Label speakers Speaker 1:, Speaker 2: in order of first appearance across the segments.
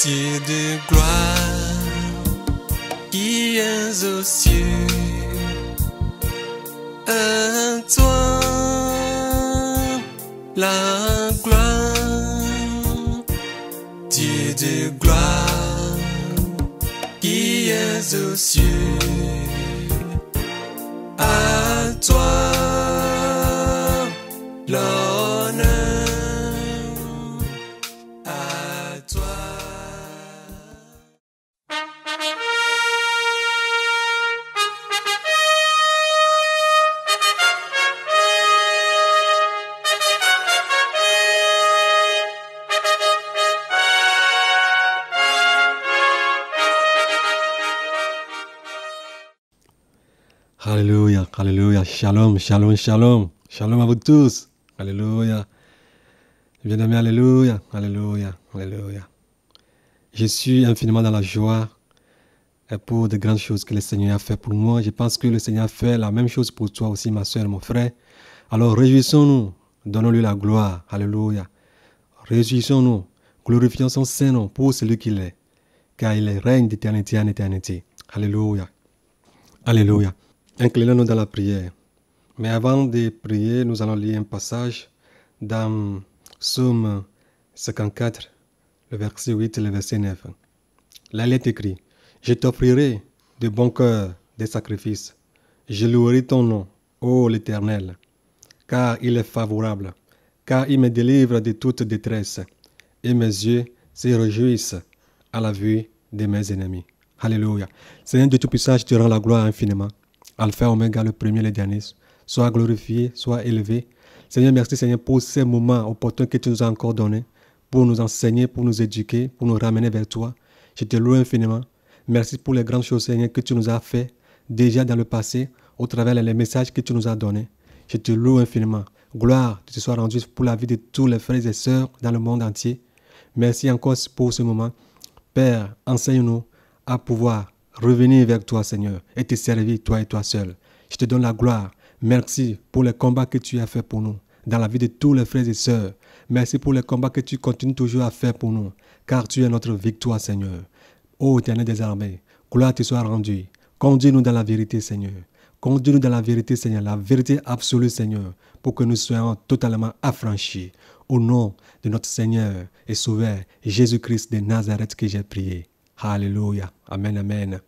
Speaker 1: Dieu de gloire qui es aux cieux, à toi la gloire. Dieu de gloire qui es aux cieux, à toi l'honneur, à toi.
Speaker 2: Alléluia, alléluia, shalom, shalom, shalom, shalom à vous tous, alléluia, bien-aimés, alléluia, alléluia, alléluia. Je suis infiniment dans la joie pour de grandes choses que le Seigneur a fait pour moi. Je pense que le Seigneur a fait la même chose pour toi aussi, ma soeur, mon frère. Alors réjouissons-nous, donnons-lui la gloire, alléluia. Réjouissons-nous, glorifions son Saint-Nom pour celui qu'il est, car il règne d'éternité en éternité. Alléluia, alléluia. Inclinons-nous dans la prière. Mais avant de prier, nous allons lire un passage dans Psaume 54, le verset 8 et le verset 9. Là, il est écrit: Je t'offrirai de bon cœur des sacrifices. Je louerai ton nom, ô l'Éternel, car il est favorable, car il me délivre de toute détresse, et mes yeux se réjouissent à la vue de mes ennemis. Alléluia. Seigneur Dieu Tout-Puissant, je te rends la gloire infiniment. Alpha, Oméga, le premier, le dernier, sois glorifié, sois élevé. Seigneur, merci Seigneur pour ces moments opportuns que tu nous as encore donnés, pour nous enseigner, pour nous éduquer, pour nous ramener vers toi. Je te loue infiniment. Merci pour les grandes choses, Seigneur, que tu nous as fait déjà dans le passé, au travers des messages que tu nous as donnés. Je te loue infiniment. Gloire te soit rendue pour la vie de tous les frères et sœurs dans le monde entier. Merci encore pour ce moment. Père, enseigne-nous à pouvoir revenir vers toi, Seigneur, et te servir, toi et toi seul. Je te donne la gloire. Merci pour les combats que tu as fait pour nous, dans la vie de tous les frères et sœurs. Merci pour les combats que tu continues toujours à faire pour nous, car tu es notre victoire, Seigneur. Ô Éternel des armées, gloire te soit rendue. Conduis-nous dans la vérité, Seigneur. Conduis-nous dans la vérité, Seigneur, la vérité absolue, Seigneur, pour que nous soyons totalement affranchis. Au nom de notre Seigneur et Sauveur, Jésus-Christ de Nazareth, que j'ai prié. Alléluia. Amen, amen.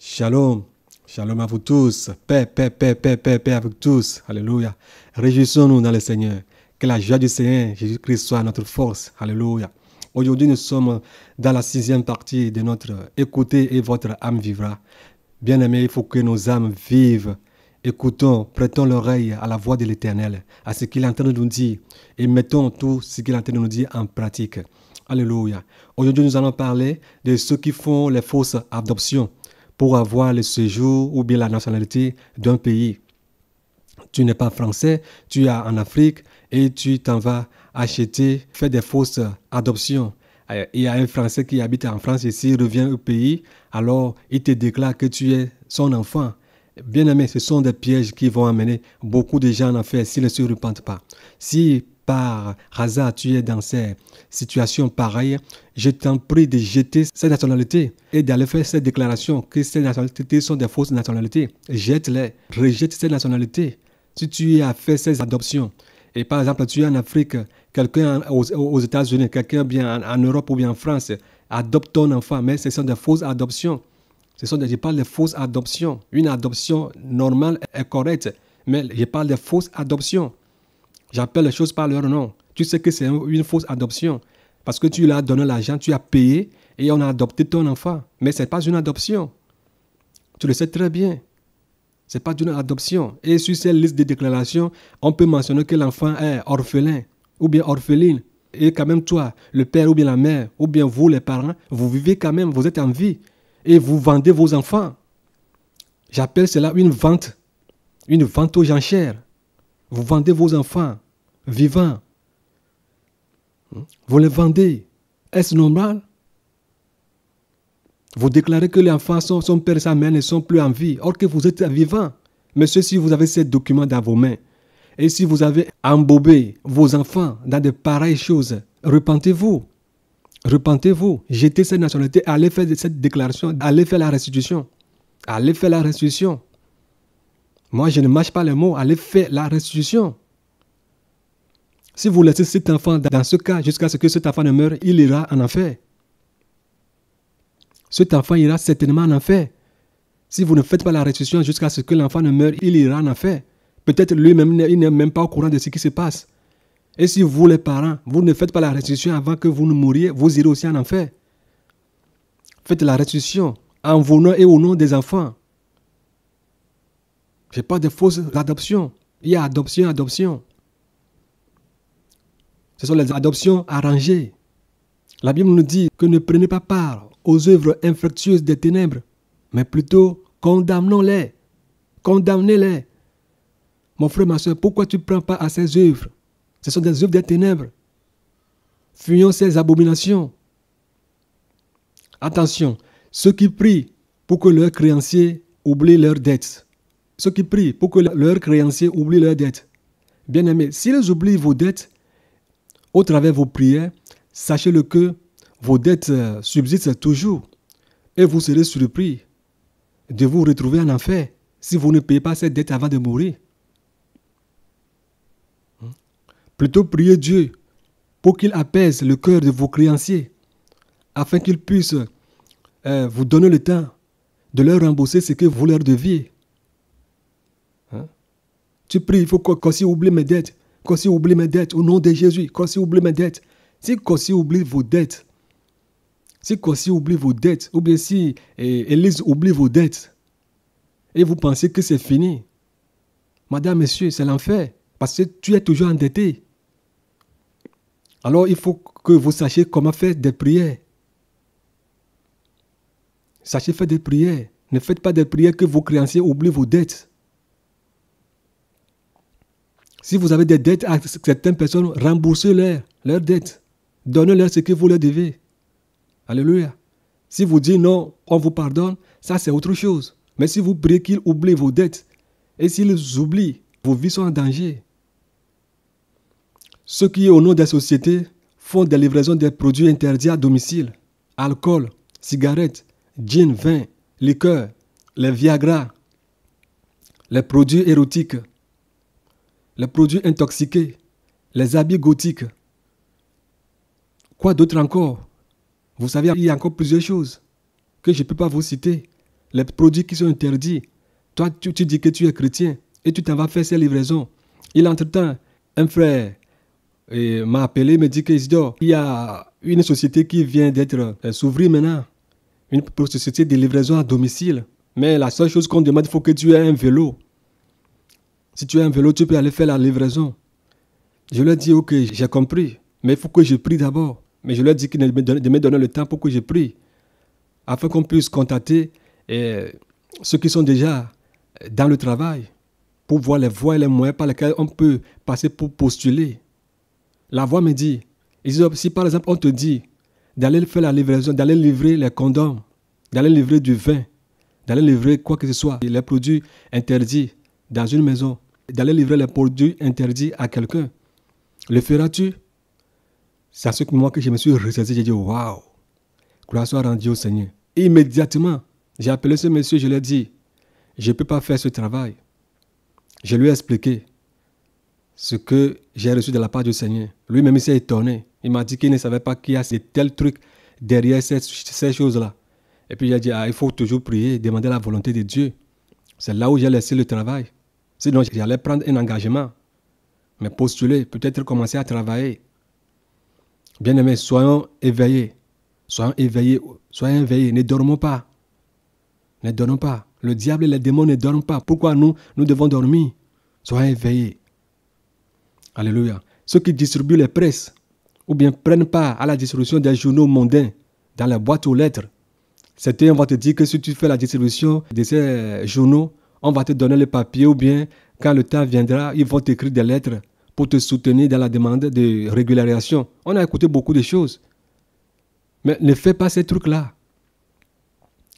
Speaker 2: Shalom. Shalom à vous tous. Paix, paix, paix, paix, paix, paix avec tous. Alléluia. Réjouissons-nous dans le Seigneur. Que la joie du Seigneur, Jésus-Christ, soit notre force. Alléluia. Aujourd'hui, nous sommes dans la 6e partie de notre Écoutez et votre âme vivra. Bien-aimés, il faut que nos âmes vivent. Écoutons, prêtons l'oreille à la voix de l'Éternel, à ce qu'il est en train de nous dire, et mettons tout ce qu'il est en train de nous dire en pratique. Alléluia. Aujourd'hui, nous allons parler de ceux qui font les fausses adoptions pour avoir le séjour ou bien la nationalité d'un pays. Tu n'es pas français, tu es en Afrique et tu t'en vas acheter, faire des fausses adoptions. Il y a un Français qui habite en France et s'il revient au pays, alors il te déclare que tu es son enfant. Bien aimé, ce sont des pièges qui vont amener beaucoup de gens en enfer s'ils ne se repentent pas. Si par hasard tu es dans ces situations pareilles, je t'en prie de jeter ces nationalités et d'aller faire cette déclaration que ces nationalités sont des fausses nationalités. Jette-les, rejette ces nationalités. Si tu as fait ces adoptions, et par exemple tu es en Afrique, quelqu'un aux États-Unis, quelqu'un bien en Europe ou bien en France, adopte ton enfant, mais ce sont des fausses adoptions. Je parle de fausses adoptions. Une adoption normale est correcte, mais je parle de fausses adoptions. J'appelle les choses par leur nom. Tu sais que c'est une fausse adoption. Parce que tu lui as donné l'argent, tu as payé et on a adopté ton enfant. Mais ce n'est pas une adoption. Tu le sais très bien. Ce n'est pas une adoption. Et sur cette liste de déclarations, on peut mentionner que l'enfant est orphelin ou bien orpheline. Et quand même toi, le père ou bien la mère, ou bien vous les parents, vous vivez quand même, vous êtes en vie. Et vous vendez vos enfants. J'appelle cela une vente aux enchères. Vous vendez vos enfants vivants. Vous les vendez. Est-ce normal? Vous déclarez que les enfants, son père et sa mère ne sont plus en vie, or que vous êtes vivants. Monsieur, si vous avez ces documents dans vos mains, et si vous avez embobé vos enfants dans de pareilles choses, repentez-vous. Repentez-vous, jetez cette nationalité, allez faire cette déclaration, allez faire la restitution. Allez faire la restitution. Moi, je ne mâche pas les mots, allez faire la restitution. Si vous laissez cet enfant dans ce cas, jusqu'à ce que cet enfant ne meure, il ira en enfer. Cet enfant ira certainement en enfer. Si vous ne faites pas la restitution jusqu'à ce que l'enfant ne meure, il ira en enfer. Peut-être lui-même, il n'est même pas au courant de ce qui se passe. Et si vous, les parents, vous ne faites pas la restitution avant que vous ne mouriez, vous irez aussi en enfer. Faites la restitution en vos noms et au nom des enfants. Ce n'est pas de fausses adoptions. Il y a adoption, adoption. Ce sont les adoptions arrangées. La Bible nous dit que ne prenez pas part aux œuvres infructueuses des ténèbres, mais plutôt condamnons-les. Condamnez-les. Mon frère, ma soeur, pourquoi tu ne prends pas à ces œuvres? Ce sont des œuvres des ténèbres. Fuyons ces abominations. Attention, ceux qui prient pour que leurs créanciers oublient leurs dettes. Ceux qui prient pour que leurs créanciers oublient leurs dettes. Bien-aimés, s'ils oublient vos dettes, au travers de vos prières, sachez-le que vos dettes subsistent toujours. Et vous serez surpris de vous retrouver en enfer si vous ne payez pas ces dettes avant de mourir. Plutôt priez Dieu pour qu'il apaise le cœur de vos créanciers, afin qu'ils puissent vous donner le temps de leur rembourser ce que vous leur deviez. Tu pries, il faut que Kossi oublie mes dettes. Kossi oublie mes dettes au nom de Jésus. Kossi oublie mes dettes. Si Kossi oublie vos dettes, ou bien si Élise oublie vos dettes, et vous pensez que c'est fini, madame, monsieur, c'est l'enfer, parce que tu es toujours endetté. Alors il faut que vous sachiez comment faire des prières. Sachez faire des prières. Ne faites pas des prières que vos créanciers oublient vos dettes. Si vous avez des dettes à certaines personnes, remboursez-leur leurs dettes. Donnez-leur ce que vous leur devez. Alléluia. Si vous dites non, on vous pardonne, ça c'est autre chose. Mais si vous priez qu'ils oublient vos dettes, et s'ils oublient, vos vies sont en danger. Ceux qui, au nom des sociétés, font des livraisons des produits interdits à domicile, alcool, cigarettes, gin, vin, liqueur, les Viagra, les produits érotiques, les produits intoxiqués, les habits gothiques. Quoi d'autre encore? Vous savez, il y a encore plusieurs choses que je ne peux pas vous citer. Les produits qui sont interdits. Toi, tu dis que tu es chrétien et tu t'en vas faire ces livraisons. Entre-temps, un frère m'a appelé, me dit qu'il y a une société qui vient d'être s'ouvrir maintenant. Une société de livraison à domicile. Mais la seule chose qu'on demande, il faut que tu aies un vélo. Si tu as un vélo, tu peux aller faire la livraison. Je leur ai dit, ok, j'ai compris. Mais il faut que je prie d'abord. Mais je leur ai dit de me donner le temps pour que je prie. Afin qu'on puisse contacter ceux qui sont déjà dans le travail. Pour voir les voies et les moyens par lesquels on peut passer pour postuler. La voie me dit, si par exemple on te dit d'aller faire la livraison, d'aller livrer les condoms, d'aller livrer du vin, d'aller livrer quoi que ce soit, les produits interdits dans une maison, d'aller livrer les produits interdits à quelqu'un, le feras-tu? C'est à ce moment que je me suis ressaisi, j'ai dit waouh, gloire soit rendue au Seigneur. Et immédiatement, j'ai appelé ce monsieur, je lui ai dit, je ne peux pas faire ce travail. Je lui ai expliqué ce que j'ai reçu de la part du Seigneur. Lui-même, il s'est étonné. Il m'a dit qu'il ne savait pas qu'il y a de tels trucs derrière ces choses-là. Et puis, il a dit, il faut toujours prier, demander la volonté de Dieu. C'est là où j'ai laissé le travail. Sinon, j'allais prendre un engagement. Mais postuler, peut-être commencer à travailler. Bien-aimés, soyons éveillés. Soyons éveillés. Soyons éveillés. Ne dormons pas. Ne dormons pas. Le diable et les démons ne dorment pas. Pourquoi nous devons dormir? Soyons éveillés. Alléluia. Ceux qui distribuent les presses ou bien prennent part à la distribution des journaux mondains dans la boîte aux lettres. Certains vont te dire que si tu fais la distribution de ces journaux, on va te donner le papier ou bien quand le temps viendra, ils vont t'écrire des lettres pour te soutenir dans la demande de régularisation. On a écouté beaucoup de choses. Mais ne fais pas ces trucs-là.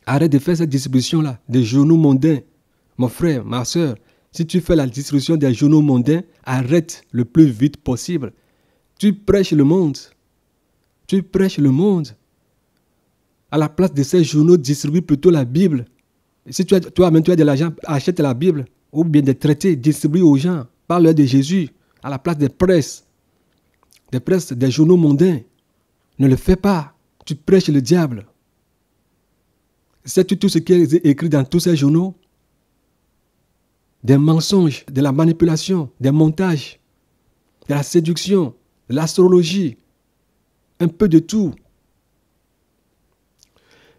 Speaker 2: Arrête de faire cette distribution-là, des journaux mondains. Mon frère, ma soeur, si tu fais la distribution des journaux mondains, arrête le plus vite possible. Tu prêches le monde. Tu prêches le monde. À la place de ces journaux, distribue plutôt la Bible. Et si tu as de l'argent, achète la Bible. Ou bien des traités, distribue aux gens. Parle-leur de Jésus. À la place des presses, des journaux mondains. Ne le fais pas. Tu prêches le diable. Sais-tu tout ce qui est écrit dans tous ces journaux? Des mensonges, de la manipulation, des montages, de la séduction, de l'astrologie, un peu de tout.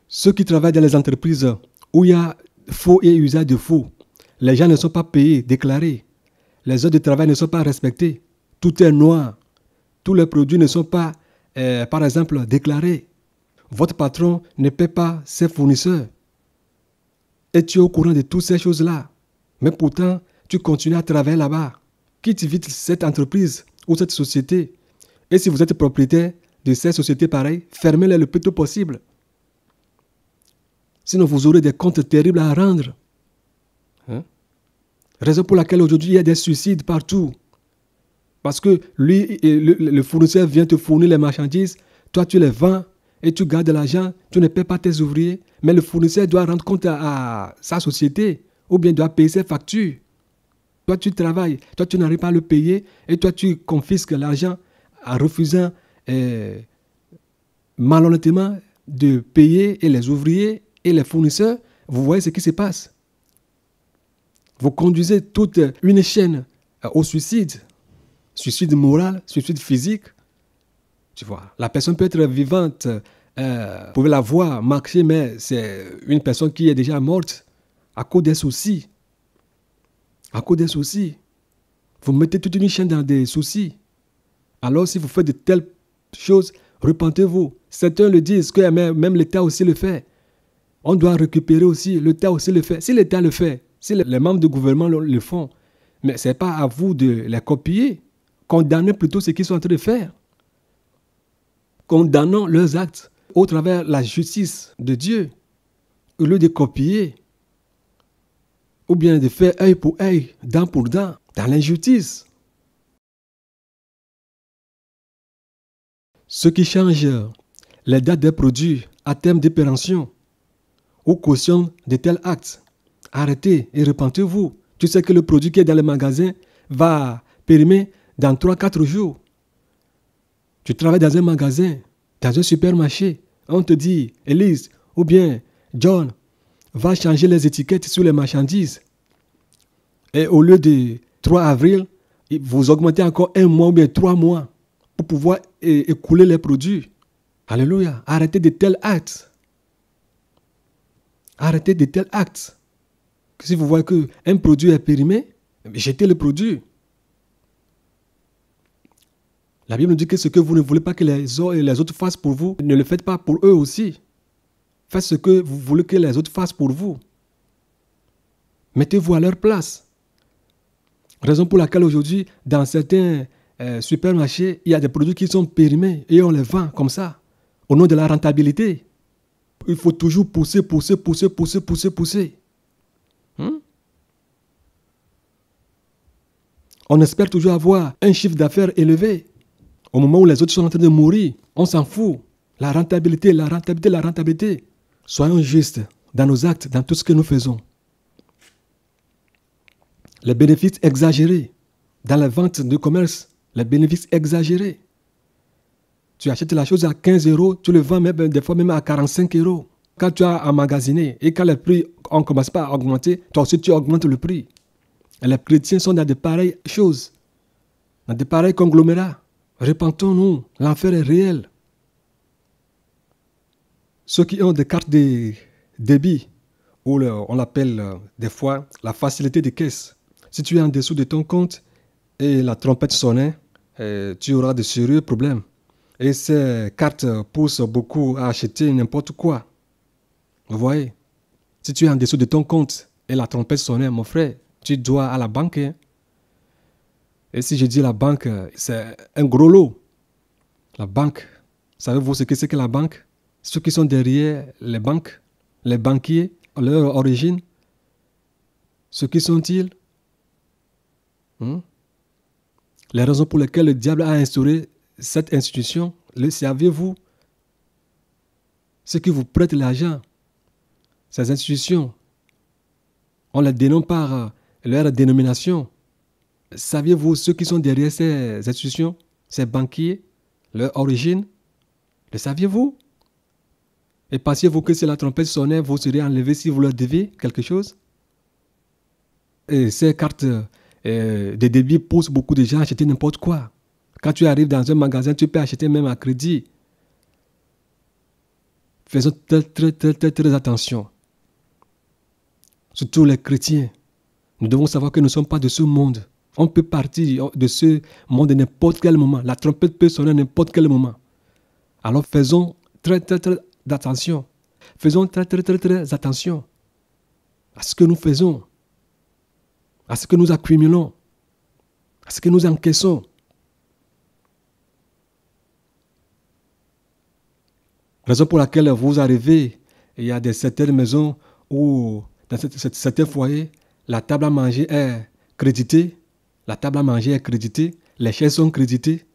Speaker 2: Ceux qui travaillent dans les entreprises où il y a faux et usage de faux, les gens ne sont pas payés, déclarés. Les heures de travail ne sont pas respectées. Tout est noir. Tous les produits ne sont pas, par exemple, déclarés. Votre patron ne paie pas ses fournisseurs. Et tu es au courant de toutes ces choses-là. Mais pourtant, tu continues à travailler là-bas. Quitte vite cette entreprise ou cette société. Et si vous êtes propriétaire de ces sociétés pareilles, fermez-les le plus tôt possible. Sinon, vous aurez des comptes terribles à rendre. Raison pour laquelle aujourd'hui, il y a des suicides partout. Parce que lui, le fournisseur vient te fournir les marchandises, toi tu les vends et tu gardes l'argent, tu ne paies pas tes ouvriers, mais le fournisseur doit rendre compte à sa société ou bien doit payer ses factures. Toi tu travailles, toi tu n'arrives pas à le payer et toi tu confisques l'argent en refusant malhonnêtement de payer et les ouvriers et les fournisseurs. Vous voyez ce qui se passe. Vous conduisez toute une chaîne au suicide. Suicide moral, suicide physique. Tu vois, la personne peut être vivante, vous pouvez la voir marcher, mais c'est une personne qui est déjà morte à cause des soucis. À cause des soucis. Vous mettez toute une chaîne dans des soucis. Alors si vous faites de telles choses, repentez-vous. Certains le disent que même l'État aussi le fait. On doit récupérer aussi, l'État aussi le fait. Si l'État le fait, si les membres du gouvernement le font, mais ce n'est pas à vous de les copier. Condamnez plutôt ce qu'ils sont en train de faire. Condamnons leurs actes au travers de la justice de Dieu, au lieu de copier, ou bien de faire œil pour œil, dent pour dent, dans l'injustice. Ceux qui changent les dates des produits à terme d'opération ou cautionnent de tels actes, arrêtez et repentez-vous. Tu sais que le produit qui est dans le magasin va périmer dans 3-4 jours. Tu travailles dans un magasin, dans un supermarché. On te dit, Elise, ou bien John, va changer les étiquettes sur les marchandises. Et au lieu de 3 avril, vous augmentez encore 1 mois ou bien 3 mois pour pouvoir écouler les produits. Alléluia. Arrêtez de tels actes. Arrêtez de tels actes. Si vous voyez qu'un produit est périmé, jetez le produit. La Bible nous dit que ce que vous ne voulez pas que les autres fassent pour vous, ne le faites pas pour eux aussi. Faites ce que vous voulez que les autres fassent pour vous. Mettez-vous à leur place. Raison pour laquelle aujourd'hui, dans certains supermarchés, il y a des produits qui sont périmés et on les vend comme ça, au nom de la rentabilité. Il faut toujours pousser. On espère toujours avoir un chiffre d'affaires élevé. Au moment où les autres sont en train de mourir, on s'en fout. La rentabilité. Soyons justes dans nos actes, dans tout ce que nous faisons. Les bénéfices exagérés. Dans la vente de commerce, les bénéfices exagérés. Tu achètes la chose à 15 €, tu le vends même, des fois même à 45 €. Quand tu as emmagasiné et quand les prix ne commencent pas à augmenter, toi aussi tu augmentes le prix. Et les chrétiens sont dans de pareilles choses, dans de pareils conglomérats. Repentons-nous, l'enfer est réel. Ceux qui ont des cartes de débit, ou on l'appelle des fois la facilité de caisse. Si tu es en dessous de ton compte et la trompette sonnait, tu auras de sérieux problèmes. Et ces cartes poussent beaucoup à acheter n'importe quoi. Vous voyez? Si tu es en dessous de ton compte et la trompette sonnait, mon frère, tu dois à la banque. Hein? Et si je dis la banque, c'est un gros lot. La banque, savez-vous ce que c'est que la banque? Ceux qui sont derrière les banques, les banquiers, leur origine, ce qui sont-ils? Les raisons pour lesquelles le diable a instauré cette institution, Le saviez-vous? Ceux qui vous prêtent l'argent, ces institutions, on les dénomme par leur dénomination. Saviez-vous ceux qui sont derrière ces institutions, ces banquiers, leur origine? Le saviez-vous? Et pensiez-vous que si la trompette sonnait, vous seriez enlevé si vous leur deviez quelque chose? Et ces cartes de débit poussent beaucoup de gens à acheter n'importe quoi. Quand tu arrives dans un magasin, tu peux acheter même à crédit. Faisons très attention. Surtout les chrétiens. Nous devons savoir que nous ne sommes pas de ce monde. On peut partir de ce monde à n'importe quel moment. La trompette peut sonner à n'importe quel moment. Alors faisons très attention. Faisons très attention à ce que nous faisons, à ce que nous accumulons, à ce que nous encaissons. Raison pour laquelle vous arrivez, il y a certaines maisons où, dans certains foyers, la table à manger est créditée, les chaises sont créditées,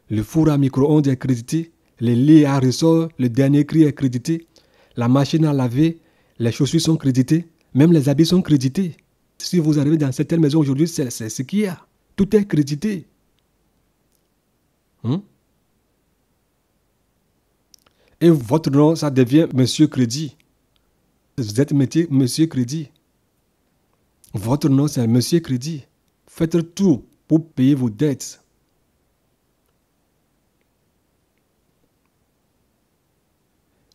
Speaker 2: le four à micro-ondes est crédité, les lits à ressort, le dernier cri est crédité, la machine à laver, les chaussures sont créditées, même les habits sont crédités. Si vous arrivez dans certaines maisons aujourd'hui, c'est ce qu'il y a. Tout est crédité. Et votre nom, ça devient Monsieur Crédit. Vous êtes Monsieur Crédit. Votre nom, c'est Monsieur Crédit. Faites tout pour payer vos dettes.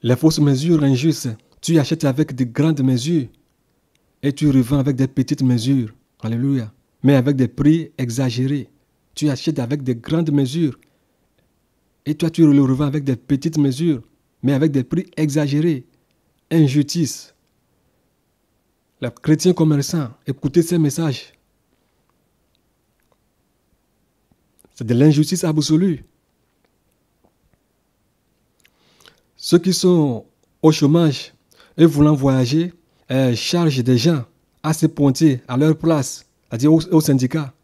Speaker 2: Les fausses mesures injustes, tu achètes avec de grandes mesures et tu revends avec des petites mesures. Alléluia. Mais avec des prix exagérés. Tu achètes avec de grandes mesures et toi tu le revends avec des petites mesures, mais avec des prix exagérés. Injustice. Les chrétiens commerçants, écoutez ces messages. C'est de l'injustice absolue. Ceux qui sont au chômage et voulant voyager chargent des gens à se pointer à leur place, c'est-à-dire au syndicat,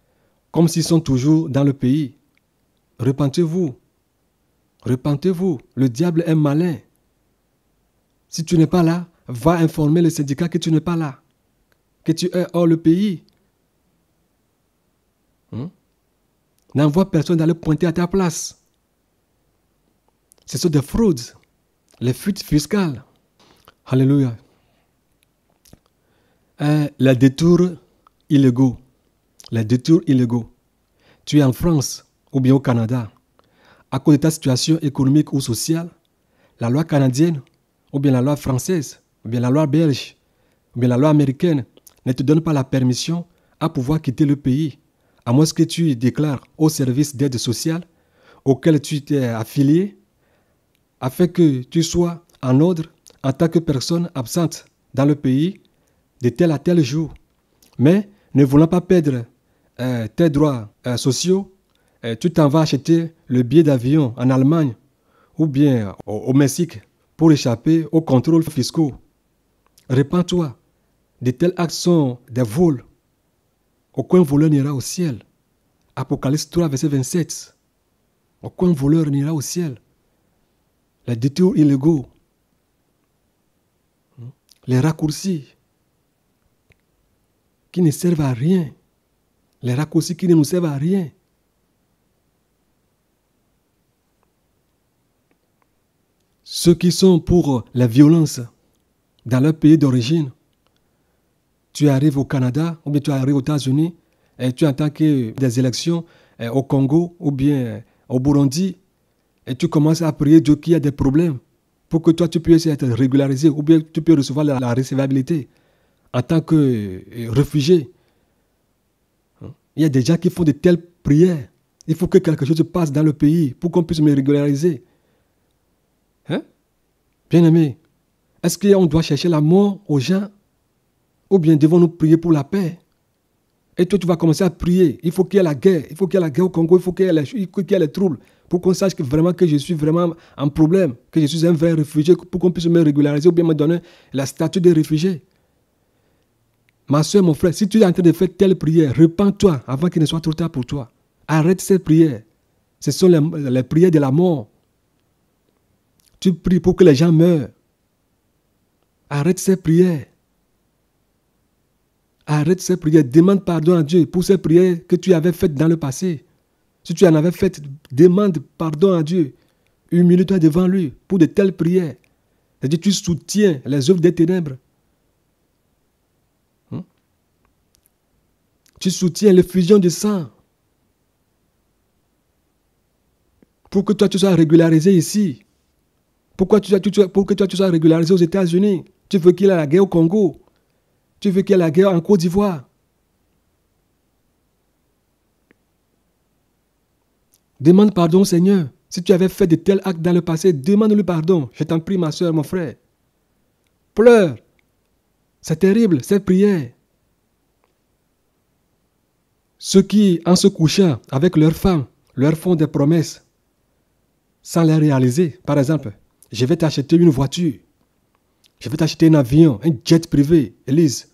Speaker 2: comme s'ils sont toujours dans le pays. Repentez-vous. Repentez-vous. Le diable est malin. Si tu n'es pas là, va informer le syndicat que tu n'es pas là, que tu es hors le pays. N'envoie personne d'aller pointer à ta place. Ce sont des fraudes, les fuites fiscales. Alléluia. Les détours illégaux. Les détours illégaux. Tu es en France ou bien au Canada. À cause de ta situation économique ou sociale, la loi canadienne ou bien la loi française, ou bien la loi belge, ou bien la loi américaine ne te donne pas la permission à pouvoir quitter le pays, à moins que tu déclares au service d'aide sociale auquel tu t'es affilié, afin que tu sois en ordre en tant que personne absente dans le pays de tel à tel jour. Mais ne voulant pas perdre tes droits sociaux, tu t'en vas acheter le billet d'avion en Allemagne ou bien au Mexique pour échapper aux contrôles fiscaux. Répands-toi. De tels actes sont des vols. Aucun voleur n'ira au ciel. Apocalypse 3, verset 27. Aucun voleur n'ira au ciel. Les détours illégaux. Les raccourcis qui ne servent à rien. Les raccourcis qui ne nous servent à rien. Ceux qui sont pour la violence dans leur pays d'origine. Tu arrives au Canada ou bien tu arrives aux États-Unis et tu entends que des élections au Congo ou bien au Burundi et tu commences à prier Dieu qu'il y a des problèmes pour que toi tu puisses être régularisé ou bien tu peux recevoir la recevabilité en tant que réfugié. Il y a des gens qui font de telles prières. Il faut que quelque chose se passe dans le pays pour qu'on puisse me régulariser. Bien-aimé, est-ce qu'on doit chercher la mort aux gens ou bien devons-nous prier pour la paix? Et toi, tu vas commencer à prier. Il faut qu'il y ait la guerre. Il faut qu'il y ait la guerre au Congo. Il faut qu'il y ait les troubles. Pour qu'on sache que je suis vraiment en problème. Que je suis un vrai réfugié. Pour qu'on puisse me régulariser ou bien me donner la statut de réfugié. Ma soeur, mon frère, si tu es en train de faire telle prière, repens-toi avant qu'il ne soit trop tard pour toi. Arrête ces prières. Ce sont les prières de la mort. Tu pries pour que les gens meurent. Arrête ces prières. Arrête ces prières. Demande pardon à Dieu pour ces prières que tu avais faites dans le passé. Si tu en avais faites, demande pardon à Dieu. Humilie-toi devant lui pour de telles prières. C'est-à-dire tu soutiens les œuvres des ténèbres. Tu soutiens l'effusion du sang. Pour que toi tu sois régularisé ici. Pour que toi tu sois régularisé aux États-Unis. Tu veux qu'il y ait la guerre au Congo. Tu veux qu'il y ait la guerre en Côte d'Ivoire. Demande pardon au Seigneur. Si tu avais fait de tels actes dans le passé, demande-lui pardon. Je t'en prie, ma soeur, mon frère. Pleure. C'est terrible, cette prière. Ceux qui, en se couchant avec leurs femmes, leur font des promesses sans les réaliser. Par exemple, je vais t'acheter une voiture. Je vais t'acheter un avion, un jet privé. Élise,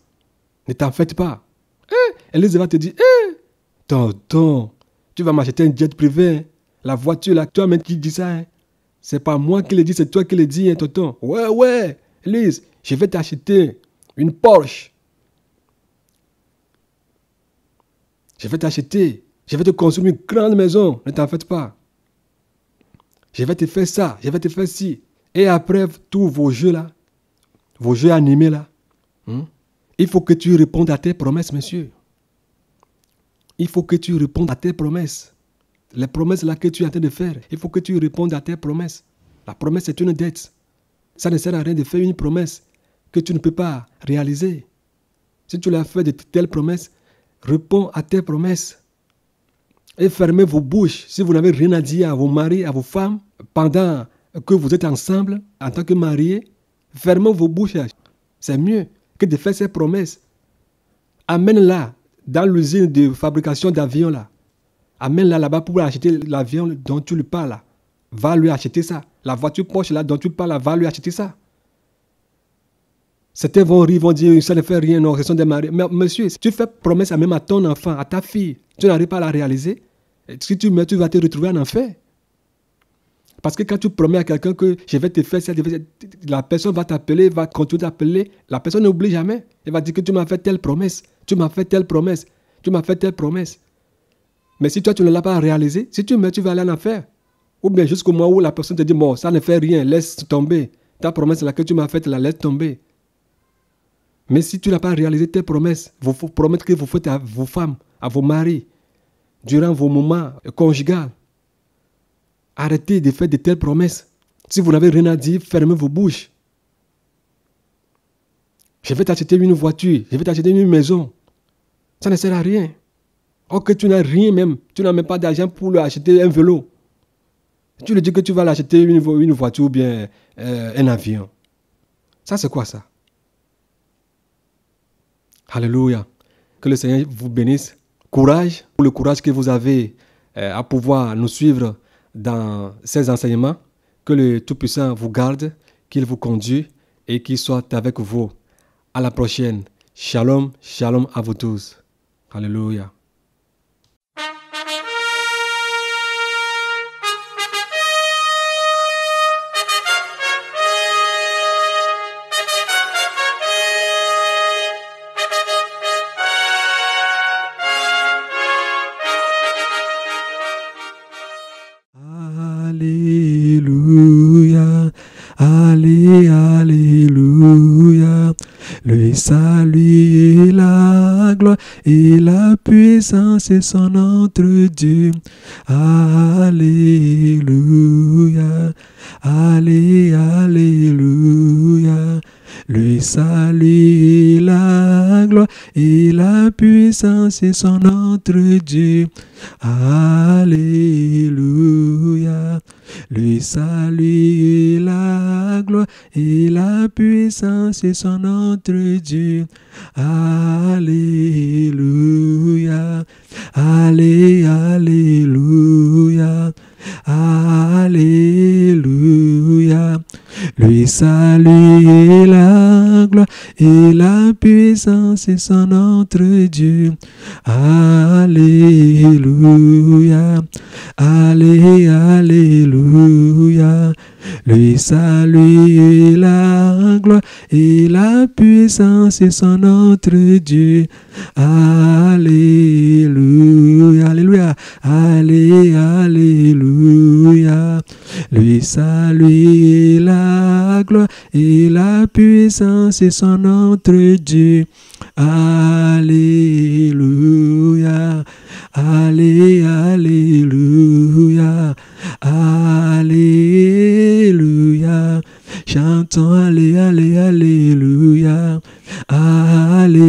Speaker 2: ne t'en faites pas. Élise va te dire, tonton, tu vas m'acheter un jet privé. Hein? La voiture, là, toi-même qui dis ça. Hein? C'est pas moi qui le dis, c'est toi qui le dis, hein, tonton. Ouais, Élise, je vais t'acheter une Porsche. Je vais t'acheter. Je vais te construire une grande maison. Ne t'en faites pas. Je vais te faire ça. Je vais te faire ci. Et après tous vos jeux là, vos jeux animés là, il faut que tu répondes à tes promesses, monsieur. Il faut que tu répondes à tes promesses. Les promesses là que tu es en train de faire, il faut que tu répondes à tes promesses. La promesse est une dette. Ça ne sert à rien de faire une promesse que tu ne peux pas réaliser. Si tu l'as fait de telles promesses, réponds à tes promesses. Et fermez vos bouches si vous n'avez rien à dire à vos maris, à vos femmes, pendant que vous êtes ensemble en tant que mariés. Fermez vos bouches. C'est mieux que de faire ces promesses. Amène-la dans l'usine de fabrication d'avions là. Amène-la là-bas pour acheter l'avion dont tu lui parles là. Va lui acheter ça. La voiture Porsche là dont tu parles là, va lui acheter ça. Certains vont rire, vont dire, ça ne fait rien, non, ce sont des maris. Mais monsieur, si tu fais promesse même à ton enfant, à ta fille, tu n'arrives pas à la réaliser, si tu meurs, tu vas te retrouver en enfer. Parce que quand tu promets à quelqu'un que je vais te faire ça, la personne va t'appeler, va continuer d'appeler, la personne n'oublie jamais. Elle va dire que tu m'as fait telle promesse, tu m'as fait telle promesse, tu m'as fait telle promesse. Mais si toi, tu ne l'as pas réalisé, si tu meurs, tu vas aller en enfer. Ou bien jusqu'au moment où la personne te dit, bon, ça ne fait rien, laisse tomber. Ta promesse là que tu m'as faite, la laisse tomber. Mais si tu n'as pas réalisé tes promesses, vos promesses que vous faites à vos femmes, à vos maris, durant vos moments conjugaux, arrêtez de faire de telles promesses. Si vous n'avez rien à dire, fermez vos bouches. Je vais t'acheter une voiture, je vais t'acheter une maison. Ça ne sert à rien. Or que tu n'as rien même, tu n'as même pas d'argent pour lui acheter un vélo. Tu lui dis que tu vas l'acheter une voiture ou bien un avion. Ça c'est quoi ça? Alléluia. Que le Seigneur vous bénisse. Courage, pour le courage que vous avez à pouvoir nous suivre dans ces enseignements. Que le Tout-Puissant vous garde, qu'il vous conduise et qu'il soit avec vous. À la prochaine. Shalom, shalom à vous tous. Alléluia.
Speaker 1: Alléluia, Alléluia, le salut et la gloire et la puissance sont notre Dieu. Alléluia, Alléluia, le salut et la gloire et la puissance sont notre Dieu. Alléluia, le salut et la gloire et la puissance sont notre Dieu. Alléluia, Alléluia, Alléluia, le salut et la gloire et la puissance sont notre Dieu. Alléluia, Alléluia, Le salut et la gloire et la puissance sont notre Dieu. Alléluia, alléluia, alléluia. Le salut et la gloire et la puissance sont notre Dieu. Alléluia, alléluia, alléluia. Chantons alléluia, alléluia.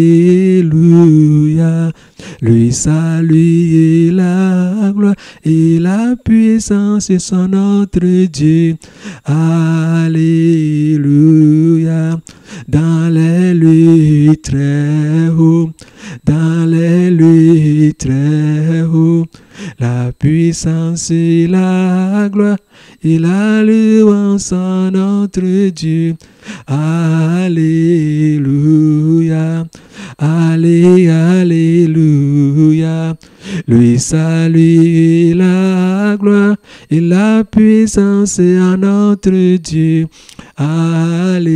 Speaker 1: Le salut et la gloire et la puissance sont notre Dieu. Alléluia. Dans les lieux très hauts, dans les lieux très hauts, la puissance et la gloire et la louange sont notre Dieu. Alléluia, alléluia. Le salut et la gloire et la puissance à notre Dieu. Alléluia.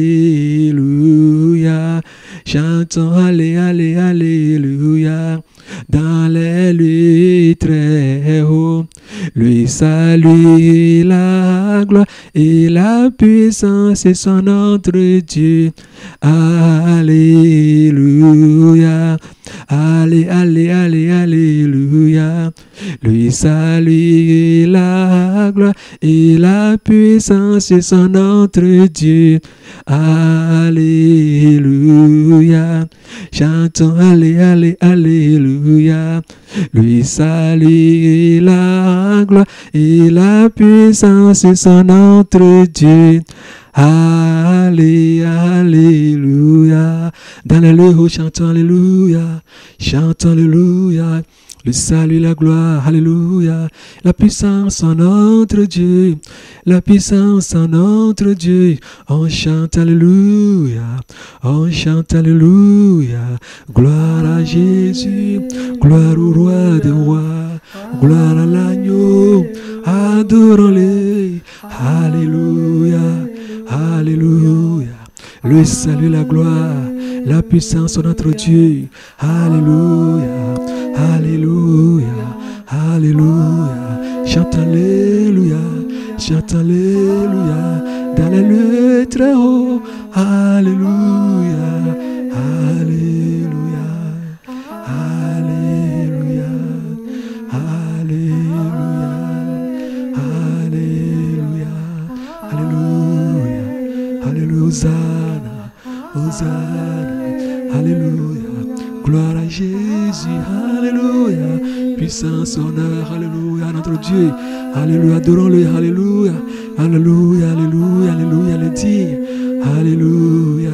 Speaker 1: Chantons alléluia. Dans les lieux très hauts, le salut et la gloire et la puissance sont notre Dieu. Alléluia. Alléluia. Le salut et la gloire et la puissance sont notre Dieu. Alléluia. Chantons alléluia. Le salut et la gloire et la puissance sont notre Dieu. Alléluia. Dans les lieux, chantons alléluia. Chantons alléluia. Le salut, la gloire, alléluia. La puissance en notre Dieu. La puissance en notre Dieu. On chante alléluia. On chante alléluia. Gloire à Jésus. Gloire au roi des rois. Gloire à l'agneau. Adorons-le. Alléluia. Alléluia. Le salut, la gloire, la puissance de notre Dieu. Alléluia. Alléluia. Alléluia. Chante alléluia. Chante alléluia. Dans les lieux très hauts. Alléluia. Alléluia. Alléluia. Alléluia. Alléluia. Alléluia. Alléluia. Hosanna. Hosanna. Alléluia. Gloire à Jésus. Alléluia. Puissance, honneur. Alléluia. Notre Dieu. Alléluia. Adorons-le. Alléluia. Alléluia. Alléluia. Alléluia. Le dire. Alléluia.